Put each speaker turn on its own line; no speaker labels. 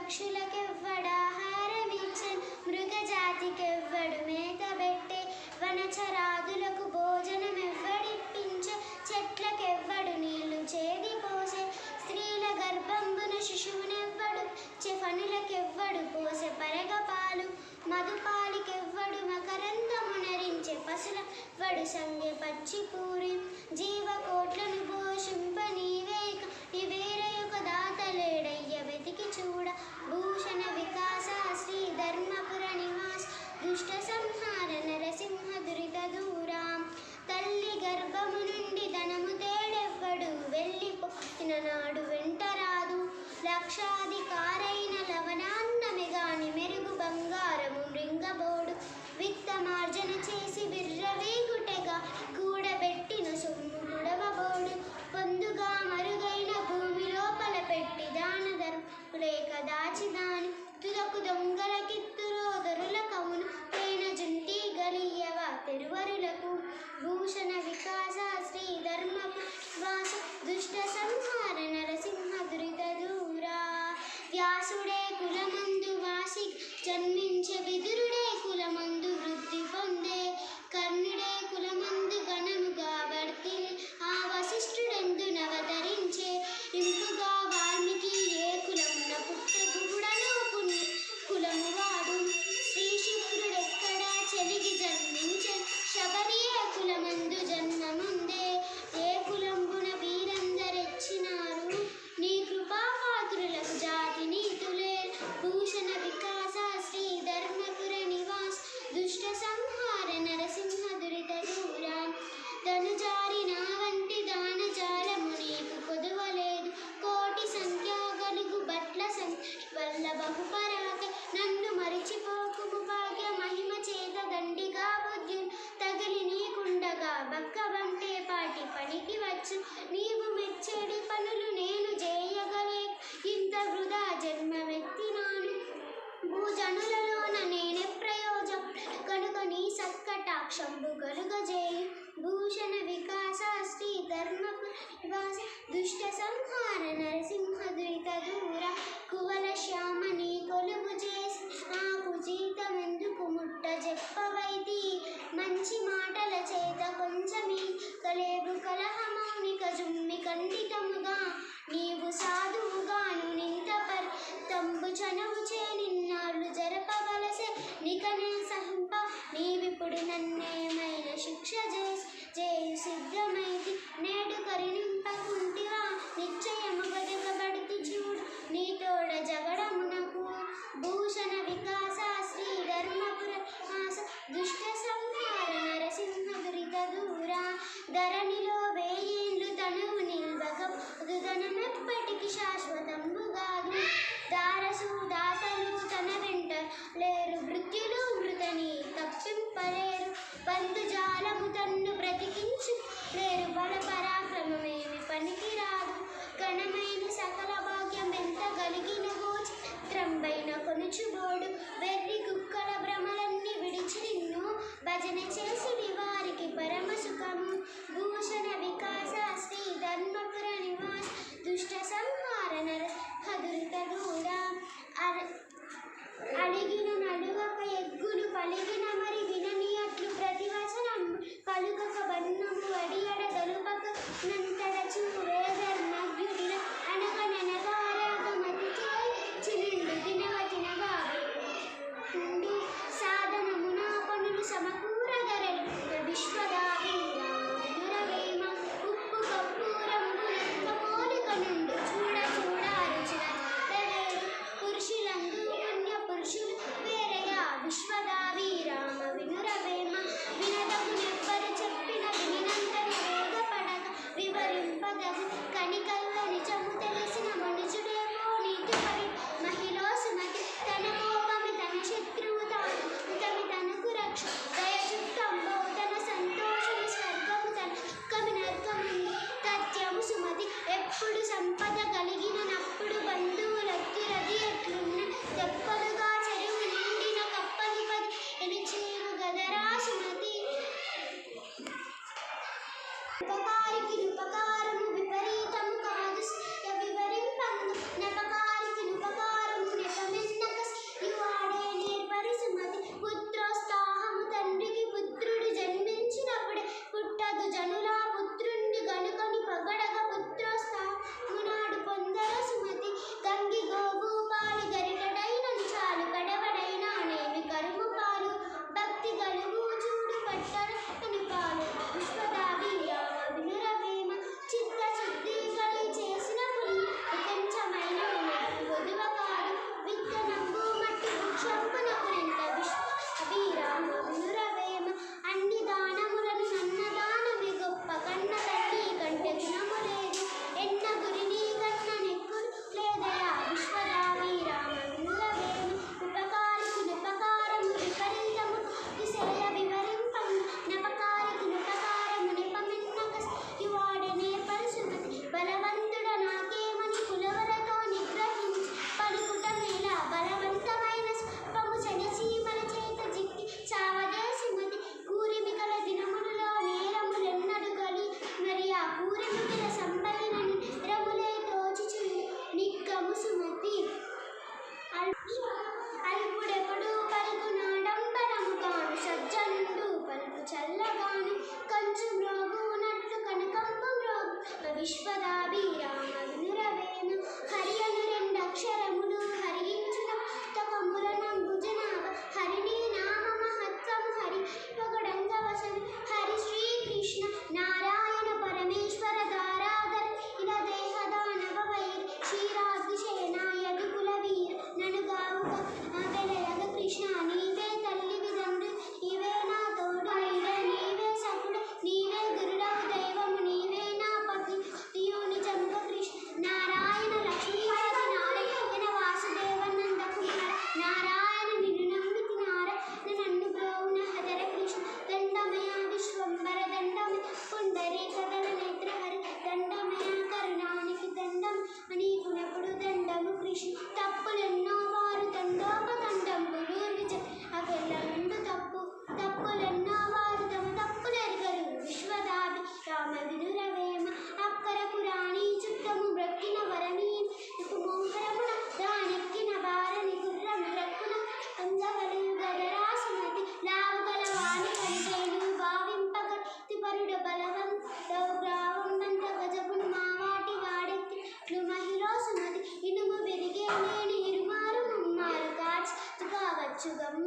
పక్షులకెవ్వడాహారమిచ్చన్ మృగజాతికెవ్వడు మేతబెట్టే వనచరాదులకు భోజనమెవ్వడిప్పించే చెట్లకెవ్వడు నీళ్లు చేదిపోసే స్త్రీల గర్భంబున శిశువునెవ్వడు చెఫనులకెవ్వడు పోసే పరగపాలు మధుపాలికెవ్వడు మకరందమునరించే పశులెవ్వడు సంగె పచ్చిపూరి జీవకోట్లను పోషింప నీవేక ఇవేరయుక దాతలేడయ్య వెతికి చూడ భూషణ వికాస శ్రీ ధర్మపుర నివాస దుష్ట సంహార నరసింహ దురిత దూరాం తల్లి గర్భము నుండి ధనము తేడెవ్వడు వెళ్ళిపోయిన నాడు వెంటరాదు లక్షాధికారైన లవణాన్నమే గాని మెరుగు బంగారము మృంగబోడు విత్తమార్జన చేసి విర్రవీగుటెగా కూడబెట్టిన సొమ్ము కుడవబోడు పొందుగా మరుగైన భూమి లోపల పెట్టి దాన ధర్మలేక దాచిదాని తుదకు దొంగల కిత్తురో దొరుల కవును తేన జుంటి గలియవ తెరువరులకు భూషణ వికాస శ్రీ ధర్మవాస దుష్ట సంహార నరసింహ దురిత దూరా వ్యాసుడే కులమందు వాసి జన్మించే విదురుడే కులమందు వృద్ధి పొందే కర్ణుడే కులమందు గణముగా వర్తి ఆ వశిష్ఠుడెందు నవతరించే ఇంపుగా వాల్మీకి ఏ కులమున పుట్టగుడలో పుణ్య కులము వాడు శ్రీ శుక్రుడెక్కడ చెలిగి జన్మించే శబరియే కులమందు జన్మముందే ఏ కులంబున వీరందరెచ్చినారు నీ కృపాపాత్రులకు జాతి నీతులే భూషణ వికాస శ్రీ ధర్మపుర నివాస్ దుష్ట సంహార నరసింహ దురిత దూరా ధనుజారి నా వంటి దానజాలము నీకు కొదువలేదు కోటి సంఖ్య గలుగు బట్ల వల్ల బహుపరాక నన్ను మరిచిపోకుము భాగ్య మహిమ చేత దండిగా బుద్ధులు తగిలి నీకుండగా బక్కబంటే పాటి పనికి వచ్చు నీవు మెచ్చేడి పనులు నేను చేయగలే ఇంత వృధా జన్మమెత్తినాను భూజనులలోన నేనే ప్రయోజం కనుక నీ సత్కటాక్షంబు కలుగజేయు భూషణ వికాస శ్రీ ధర్మపుర నివాస దుష్ట సంహార నరసింహ దురిత దూర కువల శ్యామ నీ కొలువు చేసి నాకు జీతమెందుకు ముట్ట చెప్పవైతి మంచి మాటల చేత కొంచెమీ కలేవు కలహమౌనిక జుమ్మి ఖండితముగా నీవు సాధువుగాను నింత తంబు చనువు చే నిన్నాళ్ళు జరపవలసే నికనే సహింప నీవిప్పుడు నన్నేమైన శిక్ష చేయు సిద్ధమైతి నేడు కరిణింపకుంటివా నిశ్చయము బతుకబడుతు చూడు నీతోడ జగడమునకు భూషణ వికాస శ్రీ ధర్మపుర దుష్ట సంహార నరసింహ దురిత దూరా ధరణిలో వేయేండ్లు తనువు నిల్వక ధనమెప్పటికి శాశ్వతంబుగాదు దారసు దాతలు తన వెంట లేరు మృత్యులు మృతని తప్పింపలేరు బంధుజాలము తన్ను బ్రతికించు లేరు బల పరాక్రమమేమి పనికిరాదు ఘనమైన సకల భాగ్యం ఎంత కలిగిన గోచిత్రంబైన కొనుచుబోడు వెర్రి కుక్కల భ్రమలన్నీ విడిచి నిన్ను భజన చేసి వారికి పరమ సుఖము భూషణ వికాస శ్రీ ధర్మపుర నివాస అచ్చుగమ్మ